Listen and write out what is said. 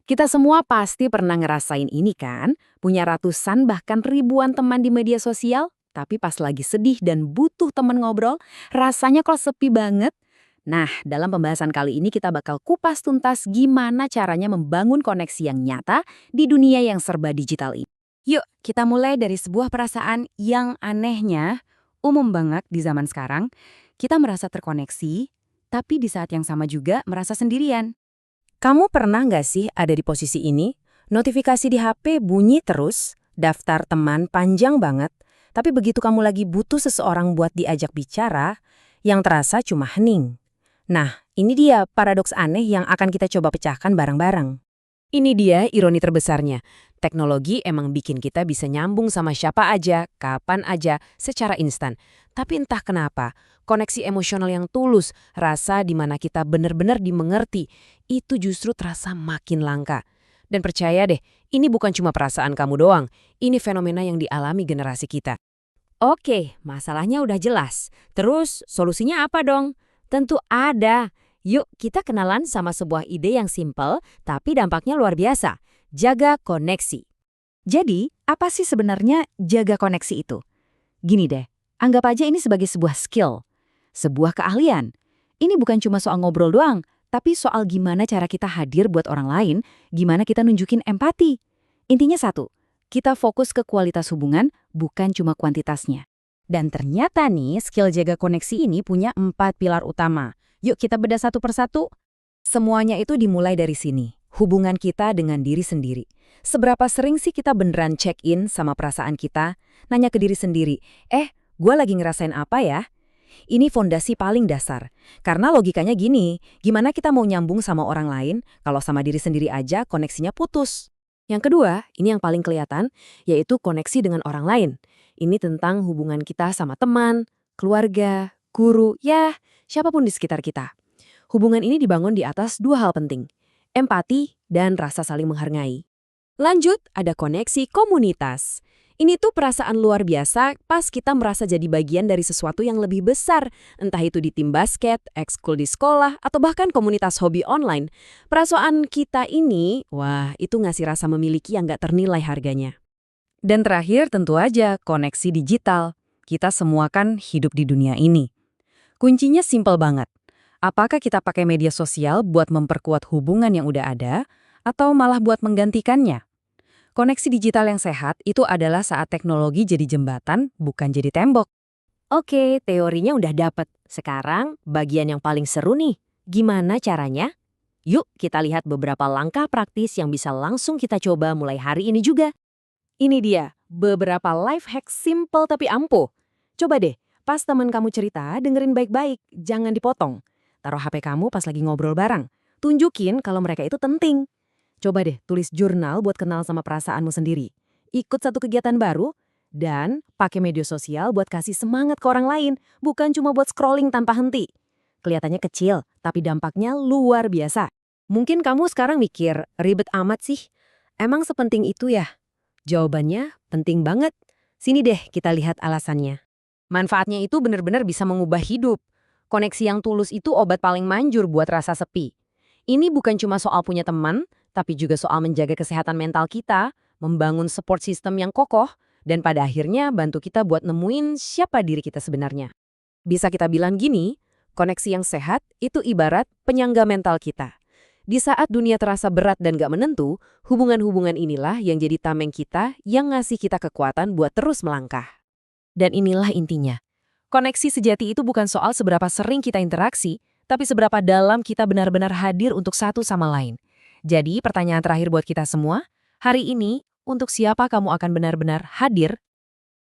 Kita semua pasti pernah ngerasain ini kan? Punya ratusan bahkan ribuan teman di media sosial, tapi pas lagi sedih dan butuh temen ngobrol, rasanya kok sepi banget. Nah, dalam pembahasan kali ini kita bakal kupas tuntas gimana caranya membangun koneksi yang nyata di dunia yang serba digital ini. Yuk, kita mulai dari sebuah perasaan yang anehnya umum banget di zaman sekarang. Kita merasa terkoneksi, tapi di saat yang sama juga merasa sendirian. Kamu pernah nggak sih ada di posisi ini? Notifikasi di HP bunyi terus, daftar teman panjang banget, tapi begitu kamu lagi butuh seseorang buat diajak bicara, yang terasa cuma hening. Nah, ini dia paradoks aneh yang akan kita coba pecahkan bareng-bareng. Ini dia ironi terbesarnya. Teknologi emang bikin kita bisa nyambung sama siapa aja, kapan aja, secara instan. Tapi entah kenapa, koneksi emosional yang tulus, rasa di mana kita benar-benar dimengerti, itu justru terasa makin langka. Dan percaya deh, ini bukan cuma perasaan kamu doang, ini fenomena yang dialami generasi kita. Oke, masalahnya udah jelas. Terus, solusinya apa dong? Tentu ada. Yuk, kita kenalan sama sebuah ide yang simpel, tapi dampaknya luar biasa. Jaga koneksi. Jadi, apa sih sebenarnya jaga koneksi itu? Gini deh, anggap aja ini sebagai sebuah skill, sebuah keahlian. Ini bukan cuma soal ngobrol doang, tapi soal gimana cara kita hadir buat orang lain, gimana kita nunjukin empati. Intinya satu, kita fokus ke kualitas hubungan, bukan cuma kuantitasnya. Dan ternyata nih, skill jaga koneksi ini punya 4 pilar utama. Yuk kita bedah satu persatu. Semuanya itu dimulai dari sini, hubungan kita dengan diri sendiri. Seberapa sering sih kita beneran check-in sama perasaan kita, nanya ke diri sendiri, gue lagi ngerasain apa ya? Ini fondasi paling dasar. Karena logikanya gini, gimana kita mau nyambung sama orang lain kalau sama diri sendiri aja koneksinya putus? Yang kedua, ini yang paling kelihatan, yaitu koneksi dengan orang lain. Ini tentang hubungan kita sama teman, keluarga, guru, ya siapapun di sekitar kita. Hubungan ini dibangun di atas dua hal penting, empati dan rasa saling menghargai. Lanjut, ada koneksi komunitas. Ini tuh perasaan luar biasa pas kita merasa jadi bagian dari sesuatu yang lebih besar, entah itu di tim basket, ekskul di sekolah, atau bahkan komunitas hobi online. Perasaan kita ini, wah, itu ngasih rasa memiliki yang gak ternilai harganya. Dan terakhir tentu aja koneksi digital. Kita semua kan hidup di dunia ini. Kuncinya simpel banget. Apakah kita pakai media sosial buat memperkuat hubungan yang udah ada, atau malah buat menggantikannya? Koneksi digital yang sehat itu adalah saat teknologi jadi jembatan, bukan jadi tembok. Oke, teorinya udah dapet. Sekarang, bagian yang paling seru nih. Gimana caranya? Yuk kita lihat beberapa langkah praktis yang bisa langsung kita coba mulai hari ini juga. Ini dia, beberapa life hack simple tapi ampuh. Coba deh, pas teman kamu cerita, dengerin baik-baik, jangan dipotong. Taruh HP kamu pas lagi ngobrol bareng. Tunjukin kalau mereka itu penting. Coba deh tulis jurnal buat kenal sama perasaanmu sendiri. Ikut satu kegiatan baru, dan pakai media sosial buat kasih semangat ke orang lain, bukan cuma buat scrolling tanpa henti. Kelihatannya kecil, tapi dampaknya luar biasa. Mungkin kamu sekarang mikir, ribet amat sih? Emang sepenting itu ya? Jawabannya penting banget. Sini deh kita lihat alasannya. Manfaatnya itu benar-benar bisa mengubah hidup. Koneksi yang tulus itu obat paling manjur buat rasa sepi. Ini bukan cuma soal punya teman, tapi juga soal menjaga kesehatan mental kita, membangun support system yang kokoh, dan pada akhirnya bantu kita buat nemuin siapa diri kita sebenarnya. Bisa kita bilang gini, koneksi yang sehat itu ibarat penyangga mental kita. Di saat dunia terasa berat dan gak menentu, hubungan-hubungan inilah yang jadi tameng kita yang ngasih kita kekuatan buat terus melangkah. Dan inilah intinya. Koneksi sejati itu bukan soal seberapa sering kita interaksi, tapi seberapa dalam kita benar-benar hadir untuk satu sama lain. Jadi pertanyaan terakhir buat kita semua, hari ini, untuk siapa kamu akan benar-benar hadir